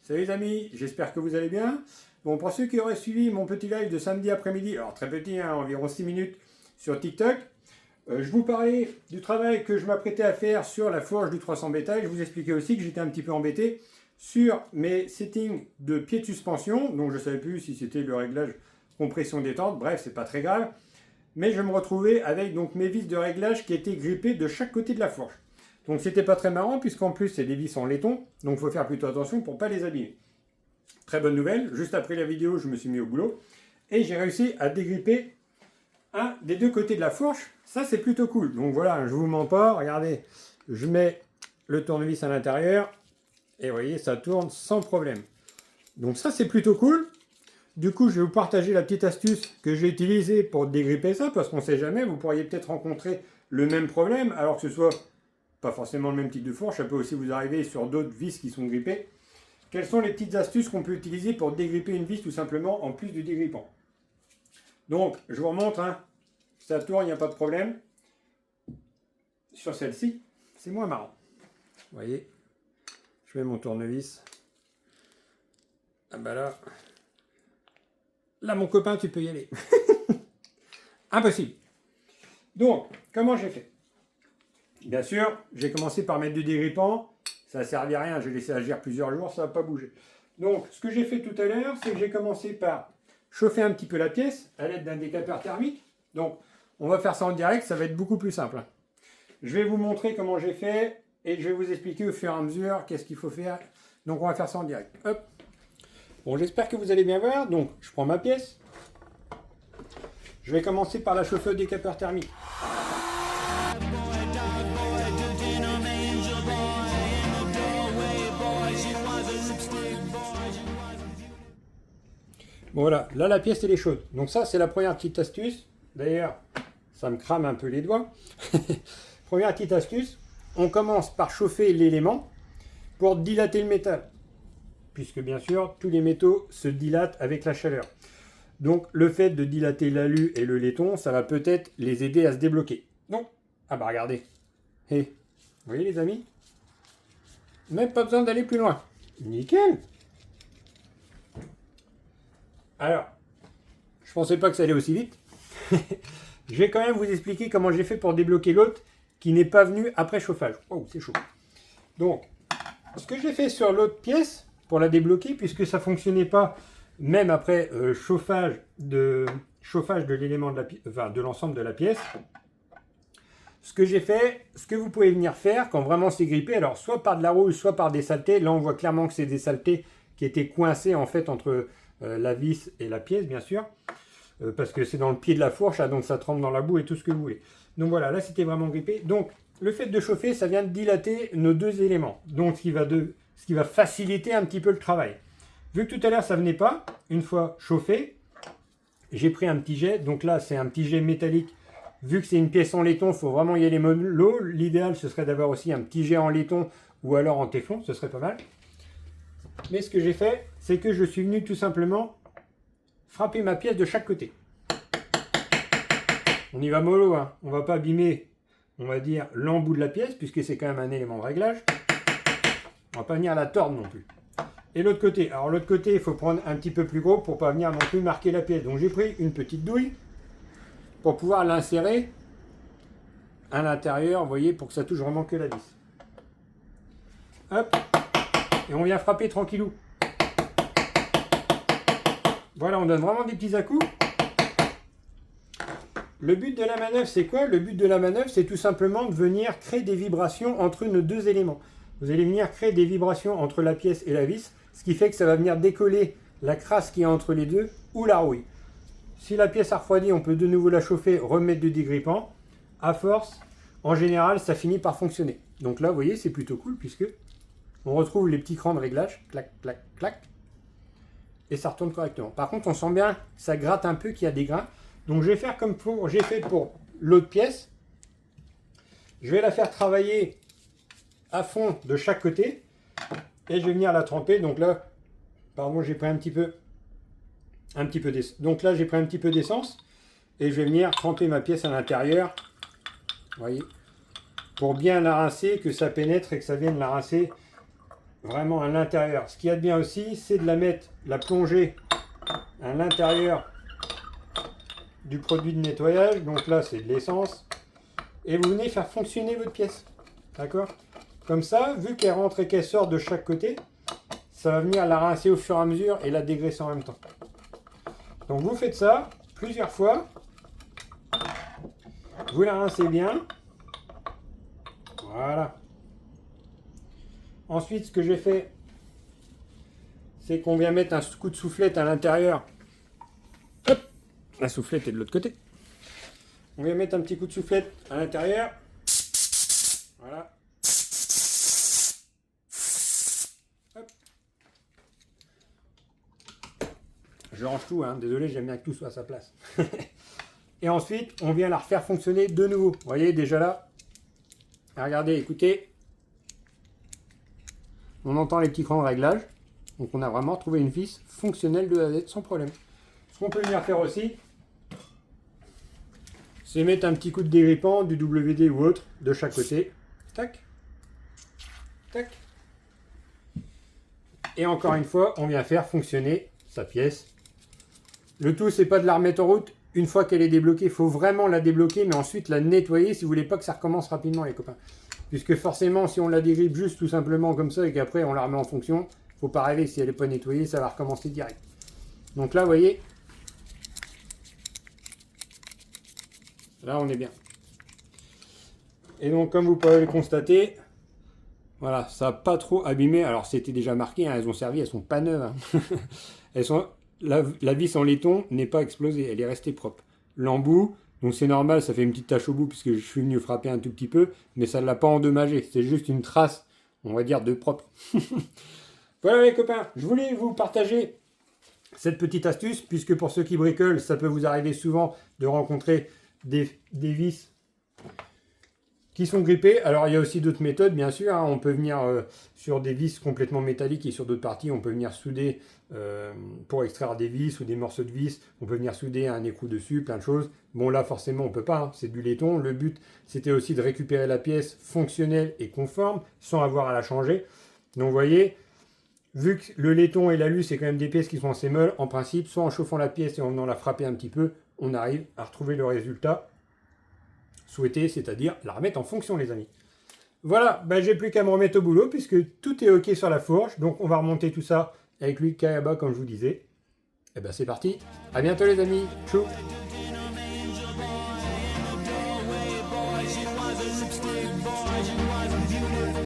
Salut les amis, j'espère que vous allez bien. Bon, pour ceux qui auraient suivi mon petit live de samedi après-midi, alors très petit, hein, environ 6 minutes sur TikTok, je vous parlais du travail que je m'apprêtais à faire sur la forge du 300 bétail. Je vous expliquais aussi que j'étais un petit peu embêté sur mes settings de pied de suspension. Donc je ne savais plus si c'était le réglage compression détente, bref, c'est pas très grave. Mais je me retrouvais avec donc mes vis de réglage qui étaient grippées de chaque côté de la forge. Donc c'était pas très marrant puisqu'en plus c'est des vis en laiton, donc il faut faire plutôt attention pour ne pas les abîmer. Très bonne nouvelle, juste après la vidéo je me suis mis au boulot et j'ai réussi à dégripper un des deux côtés de la fourche. Ça c'est plutôt cool. Donc voilà, je vous mens pas, regardez, je mets le tournevis à l'intérieur et vous voyez ça tourne sans problème. Donc ça c'est plutôt cool. Du coup je vais vous partager la petite astuce que j'ai utilisée pour dégripper ça parce qu'on ne sait jamais, vous pourriez peut-être rencontrer le même problème alors que ce soit pas forcément le même type de fourche, ça peut aussi vous arriver sur d'autres vis qui sont grippées. Quelles sont les petites astuces qu'on peut utiliser pour dégripper une vis tout simplement en plus du dégrippant? Donc, je vous remontre, hein, ça tourne, il n'y a pas de problème. Sur celle-ci, c'est moins marrant. Vous voyez, je mets mon tournevis. Ah bah là mon copain, tu peux y aller. Impossible. Donc, comment j'ai fait? Bien sûr, j'ai commencé par mettre du dégrippant, ça ne servait à rien, j'ai laissé agir plusieurs jours, ça n'a pas bougé. Donc, ce que j'ai fait tout à l'heure, c'est que j'ai commencé par chauffer un petit peu la pièce à l'aide d'un décapeur thermique. Donc, on va faire ça en direct, ça va être beaucoup plus simple. Je vais vous montrer comment j'ai fait et je vais vous expliquer au fur et à mesure qu'est-ce qu'il faut faire. Donc, on va faire ça en direct. Hop. Bon, j'espère que vous allez bien voir. Donc, je prends ma pièce. Je vais commencer par la chauffer au décapeur thermique. Bon voilà, là la pièce elle est chaude. Donc ça c'est la première petite astuce. D'ailleurs, ça me crame un peu les doigts. Première petite astuce, on commence par chauffer l'élément pour dilater le métal. Puisque bien sûr, tous les métaux se dilatent avec la chaleur. Donc le fait de dilater l'alu et le laiton, ça va peut-être les aider à se débloquer. Donc, ah bah regardez. Hey, vous voyez les amis? Même pas besoin d'aller plus loin. Nickel! Alors, je pensais pas que ça allait aussi vite. Je vais quand même vous expliquer comment j'ai fait pour débloquer l'autre qui n'est pas venu après chauffage. Oh, c'est chaud. Donc, ce que j'ai fait sur l'autre pièce pour la débloquer, puisque ça ne fonctionnait pas même après chauffage de l'élément de l'ensemble de la pièce. Ce que j'ai fait, ce que vous pouvez venir faire quand vraiment c'est grippé, alors soit par de la rouille, soit par des saletés. Là, on voit clairement que c'est des saletés qui étaient coincées en fait entre la vis et la pièce, bien sûr, parce que c'est dans le pied de la fourche, là, donc ça trempe dans la boue et tout ce que vous voulez. Donc voilà, là c'était vraiment grippé. Donc le fait de chauffer, ça vient de dilater nos deux éléments, donc ce qui va faciliter un petit peu le travail. Vu que tout à l'heure ça venait pas, une fois chauffé, j'ai pris un petit jet. Donc là c'est un petit jet métallique. Vu que c'est une pièce en laiton, il faut vraiment y aller mollo. L'idéal ce serait d'avoir aussi un petit jet en laiton ou alors en téflon, ce serait pas mal. Mais ce que j'ai fait, c'est que je suis venu tout simplement frapper ma pièce de chaque côté. On y va mollo, hein. On ne va pas abîmer, on va dire, l'embout de la pièce, puisque c'est quand même un élément de réglage. On ne va pas venir la tordre non plus. Et l'autre côté, alors l'autre côté, il faut prendre un petit peu plus gros pour ne pas venir non plus marquer la pièce. Donc j'ai pris une petite douille pour pouvoir l'insérer à l'intérieur, vous voyez, pour que ça touche vraiment que la vis. Hop. Et on vient frapper tranquillou. Voilà, on donne vraiment des petits à-coups. Le but de la manœuvre, c'est quoi? Le but de la manœuvre, c'est tout simplement de venir créer des vibrations entre nos deux éléments. Vous allez venir créer des vibrations entre la pièce et la vis, ce qui fait que ça va venir décoller la crasse qui est entre les deux ou la rouille. Si la pièce a refroidi, on peut de nouveau la chauffer, remettre du dégrippant. À force, en général, ça finit par fonctionner. Donc là, vous voyez, c'est plutôt cool puisque on retrouve les petits crans de réglage, clac, clac, clac, et ça retourne correctement. Par contre, on sent bien que ça gratte un peu, qu'il y a des grains. Donc je vais faire comme j'ai fait pour l'autre pièce. Je vais la faire travailler à fond de chaque côté, et je vais venir la tremper. Donc là, pardon, j'ai pris un petit peu d'essence. Donc là, j'ai pris un petit peu d'essence, et je vais venir tremper ma pièce à l'intérieur. Vous voyez, pour bien la rincer, que ça pénètre et que ça vienne la rincer vraiment à l'intérieur. Ce qu'il y a de bien aussi, c'est de la mettre, la plonger à l'intérieur du produit de nettoyage. Donc là, c'est de l'essence. Et vous venez faire fonctionner votre pièce. D'accord? Comme ça, vu qu'elle rentre et qu'elle sort de chaque côté, ça va venir la rincer au fur et à mesure et la dégraisser en même temps. Donc vous faites ça plusieurs fois. Vous la rincez bien. Voilà. Ensuite, ce que j'ai fait, c'est qu'on vient mettre un coup de soufflette à l'intérieur. Hop, la soufflette est de l'autre côté. On vient mettre un petit coup de soufflette à l'intérieur. Voilà. Hop. Je range tout, hein. Désolé, j'aime bien que tout soit à sa place. Et ensuite, on vient la refaire fonctionner de nouveau. Vous voyez, déjà là. Regardez, écoutez. On entend les petits crans de réglage. Donc on a vraiment trouvé une vis fonctionnelle de A à Z sans problème. Ce qu'on peut venir faire aussi, c'est mettre un petit coup de dégrippant, du WD ou autre, de chaque côté. Tac. Tac. Et encore une fois, on vient faire fonctionner sa pièce. Le tout, c'est pas de la remettre en route. Une fois qu'elle est débloquée, il faut vraiment la débloquer, mais ensuite la nettoyer si vous voulez pas que ça recommence rapidement, les copains. Puisque forcément, si on la dégrippe juste tout simplement comme ça et qu'après on la remet en fonction, faut pas rêver, si elle n'est pas nettoyée, ça va recommencer direct. Donc là, vous voyez, là on est bien. Et donc comme vous pouvez le constater, voilà, ça n'a pas trop abîmé. Alors c'était déjà marqué, hein, elles ont servi, elles sont pas neuves. Hein. Elles sont, la vis en laiton n'est pas explosée, elle est restée propre. L'embout, donc c'est normal, ça fait une petite tache au bout puisque je suis venu frapper un tout petit peu, mais ça ne l'a pas endommagé, c'est juste une trace, on va dire, de propre. Voilà les copains, je voulais vous partager cette petite astuce, puisque pour ceux qui bricolent, ça peut vous arriver souvent de rencontrer des vis qui sont grippées. Alors il y a aussi d'autres méthodes, bien sûr, hein. On peut venir sur des vis complètement métalliques et sur d'autres parties, on peut venir souder pour extraire des vis ou des morceaux de vis. On peut venir souder un écrou dessus, plein de choses. Bon là forcément on peut pas, hein. C'est du laiton. Le but c'était aussi de récupérer la pièce fonctionnelle et conforme sans avoir à la changer. Donc vous voyez, vu que le laiton et l'alu, c'est quand même des pièces qui sont assez molles, en principe, soit en chauffant la pièce et en venant la frapper un petit peu, on arrive à retrouver le résultat souhaité, c'est-à-dire la remettre en fonction, les amis. Voilà, ben, j'ai plus qu'à me remettre au boulot, puisque tout est OK sur la fourche. Donc on va remonter tout ça avec l'huile Kayaba, comme je vous disais. Et ben c'est parti. À bientôt les amis. Tchou.